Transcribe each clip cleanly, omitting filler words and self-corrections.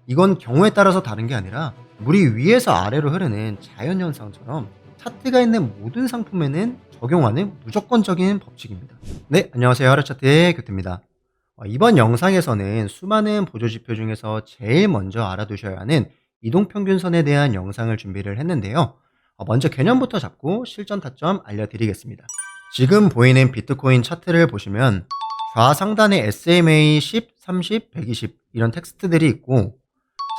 이건 경우에 따라서 다른 게 아니라 물이 위에서 아래로 흐르는 자연현상처럼 차트가 있는 모든 상품에는 적용하는 무조건적인 법칙입니다. 네, 안녕하세요. 하루차트의 교태입니다. 이번 영상에서는 수많은 보조지표 중에서 제일 먼저 알아두셔야 하는 이동평균선에 대한 영상을 준비를 했는데요. 먼저 개념부터 잡고 실전 타점 알려드리겠습니다. 지금 보이는 비트코인 차트를 보시면 좌상단에 SMA 10, 30, 120 이런 텍스트들이 있고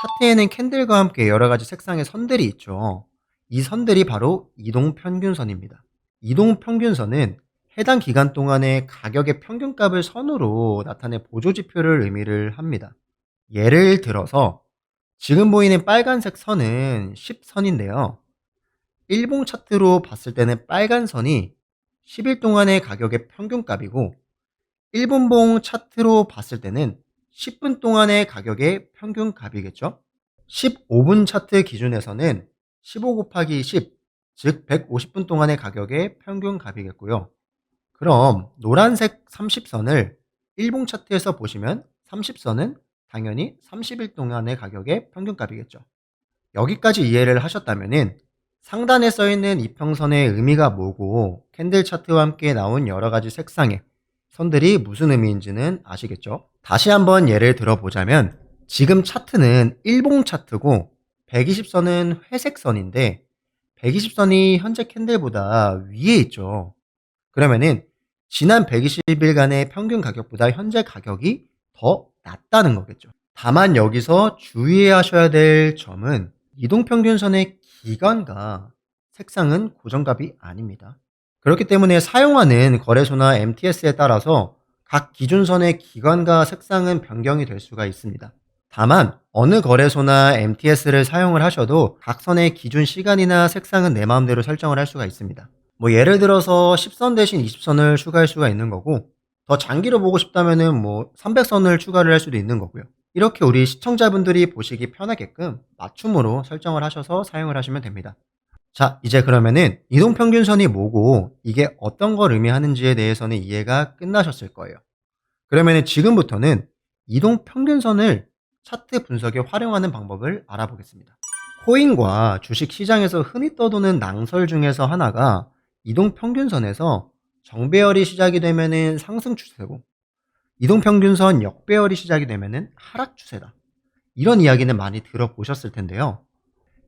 차트에는 캔들과 함께 여러가지 색상의 선들이 있죠. 이 선들이 바로 이동평균선입니다. 이동평균선은 해당 기간 동안의 가격의 평균값을 선으로 나타내 보조지표를 의미를 합니다. 예를 들어서 지금 보이는 빨간색 선은 10선인데요. 일봉 차트로 봤을 때는 빨간 선이 10일 동안의 가격의 평균값이고 일분봉 차트로 봤을 때는 10분 동안의 가격의 평균값이겠죠. 15분 차트 기준에서는 15 곱하기 10, 즉 150분 동안의 가격의 평균값이겠고요. 그럼 노란색 30선을 일봉 차트에서 보시면 30선은 당연히 30일 동안의 가격의 평균값이겠죠. 여기까지 이해를 하셨다면 상단에 써있는 이평선의 의미가 뭐고 캔들 차트와 함께 나온 여러가지 색상의 선들이 무슨 의미인지는 아시겠죠? 다시 한번 예를 들어보자면 지금 차트는 일봉 차트고 120선은 회색선인데 120선이 현재 캔들보다 위에 있죠. 그러면은 지난 120일간의 평균 가격보다 현재 가격이 더 낮다는 거겠죠. 다만 여기서 주의해야 하셔야 될 점은 이동평균선의 기간과 색상은 고정값이 아닙니다. 그렇기 때문에 사용하는 거래소나 MTS에 따라서 각 기준선의 기간과 색상은 변경이 될 수가 있습니다. 다만 어느 거래소나 MTS를 사용을 하셔도 각 선의 기준 시간이나 색상은 내 마음대로 설정을 할 수가 있습니다. 예를 들어서 10선 대신 20선을 추가할 수가 있는 거고 더 장기로 보고 싶다면은 300선을 추가를 할 수도 있는 거고요. 이렇게 우리 시청자분들이 보시기 편하게끔 맞춤으로 설정을 하셔서 사용을 하시면 됩니다. 자, 이제 그러면은 이동평균선이 뭐고 이게 어떤 걸 의미하는지에 대해서는 이해가 끝나셨을 거예요. 그러면은 지금부터는 이동평균선을 차트 분석에 활용하는 방법을 알아보겠습니다. 코인과 주식 시장에서 흔히 떠도는 낭설 중에서 하나가 이동평균선에서 정배열이 시작이 되면은 상승 추세고 이동평균선 역배열이 시작이 되면은 하락 추세다. 이런 이야기는 많이 들어보셨을 텐데요.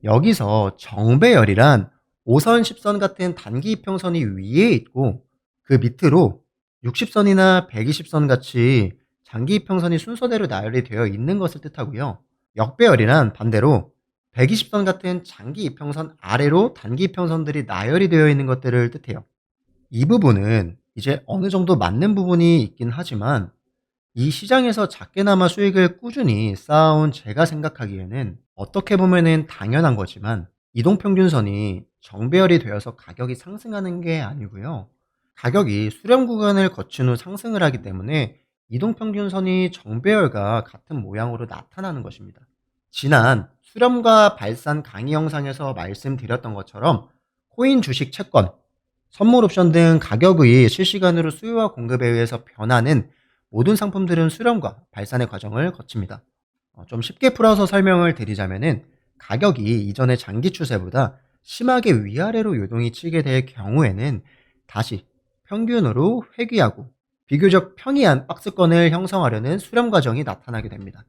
여기서 정배열이란 5선, 10선 같은 단기 이평선이 위에 있고 그 밑으로 60선이나 120선 같이 장기 이평선이 순서대로 나열이 되어 있는 것을 뜻하고요. 역배열이란 반대로 120선 같은 장기 이평선 아래로 단기 이평선들이 나열이 되어 있는 것들을 뜻해요. 이 부분은 이제 어느 정도 맞는 부분이 있긴 하지만 이 시장에서 작게나마 수익을 꾸준히 쌓아온 제가 생각하기에는 어떻게 보면은 당연한 거지만 이동평균선이 정배열이 되어서 가격이 상승하는 게 아니고요. 가격이 수렴 구간을 거친 후 상승을 하기 때문에 이동평균선이 정배열과 같은 모양으로 나타나는 것입니다. 지난 수렴과 발산 강의 영상에서 말씀드렸던 것처럼 코인, 주식, 채권, 선물 옵션 등 가격의 실시간으로 수요와 공급에 의해서 변하는 모든 상품들은 수렴과 발산의 과정을 거칩니다. 좀 쉽게 풀어서 설명을 드리자면은 가격이 이전의 장기 추세보다 심하게 위아래로 요동이 치게 될 경우에는 다시 평균으로 회귀하고 비교적 평이한 박스권을 형성하려는 수렴 과정이 나타나게 됩니다.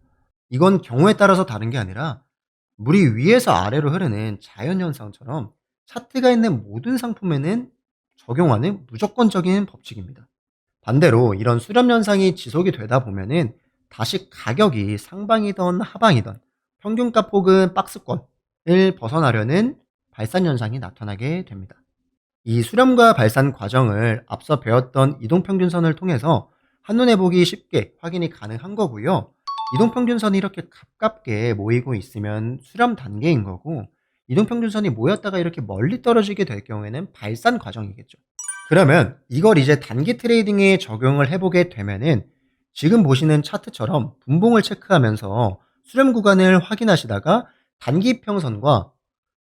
이건 경우에 따라서 다른 게 아니라 물이 위에서 아래로 흐르는 자연현상처럼 차트가 있는 모든 상품에는 적용하는 무조건적인 법칙입니다. 반대로 이런 수렴 현상이 지속이 되다 보면은 다시 가격이 상방이든 하방이든 평균값 혹은 박스권을 벗어나려는 발산 현상이 나타나게 됩니다. 이 수렴과 발산 과정을 앞서 배웠던 이동평균선을 통해서 한눈에 보기 쉽게 확인이 가능한 거고요. 이동평균선이 이렇게 가깝게 모이고 있으면 수렴 단계인 거고 이동평균선이 모였다가 이렇게 멀리 떨어지게 될 경우에는 발산 과정이겠죠. 그러면 이걸 이제 단기 트레이딩에 적용을 해보게 되면은 지금 보시는 차트처럼 분봉을 체크하면서 수렴 구간을 확인하시다가 단기 이평선과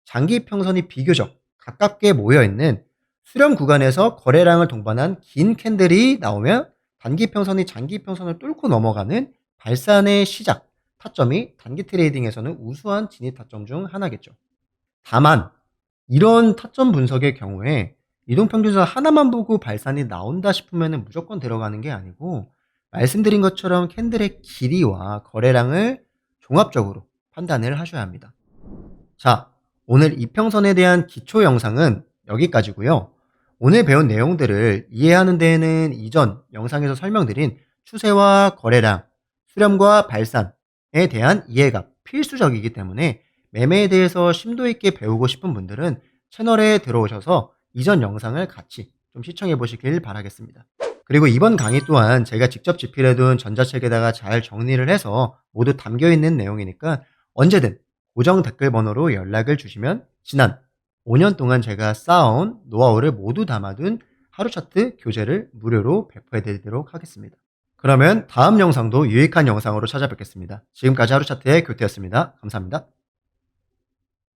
장기 이평선이 비교적 가깝게 모여있는 수렴 구간에서 거래량을 동반한 긴 캔들이 나오면 단기 이평선이 장기 이평선을 뚫고 넘어가는 발산의 시작, 타점이 단기 트레이딩에서는 우수한 진입 타점 중 하나겠죠. 다만 이런 타점 분석의 경우에 이동평균선 하나만 보고 발산이 나온다 싶으면 무조건 들어가는 게 아니고, 말씀드린 것처럼 캔들의 길이와 거래량을 종합적으로 판단을 하셔야 합니다. 자, 오늘 이평선에 대한 기초 영상은 여기까지고요. 오늘 배운 내용들을 이해하는 데에는 이전 영상에서 설명드린 추세와 거래량, 수렴과 발산에 대한 이해가 필수적이기 때문에 매매에 대해서 심도 있게 배우고 싶은 분들은 채널에 들어오셔서 이전 영상을 같이 좀 시청해 보시길 바라겠습니다. 그리고 이번 강의 또한 제가 직접 집필해둔 전자책에다가 잘 정리를 해서 모두 담겨있는 내용이니까 언제든 고정 댓글 번호로 연락을 주시면 지난 5년 동안 제가 쌓아온 노하우를 모두 담아둔 하루 차트 교재를 무료로 배포해 드리도록 하겠습니다. 그러면 다음 영상도 유익한 영상으로 찾아뵙겠습니다. 지금까지 하루 차트의 교태였습니다. 감사합니다.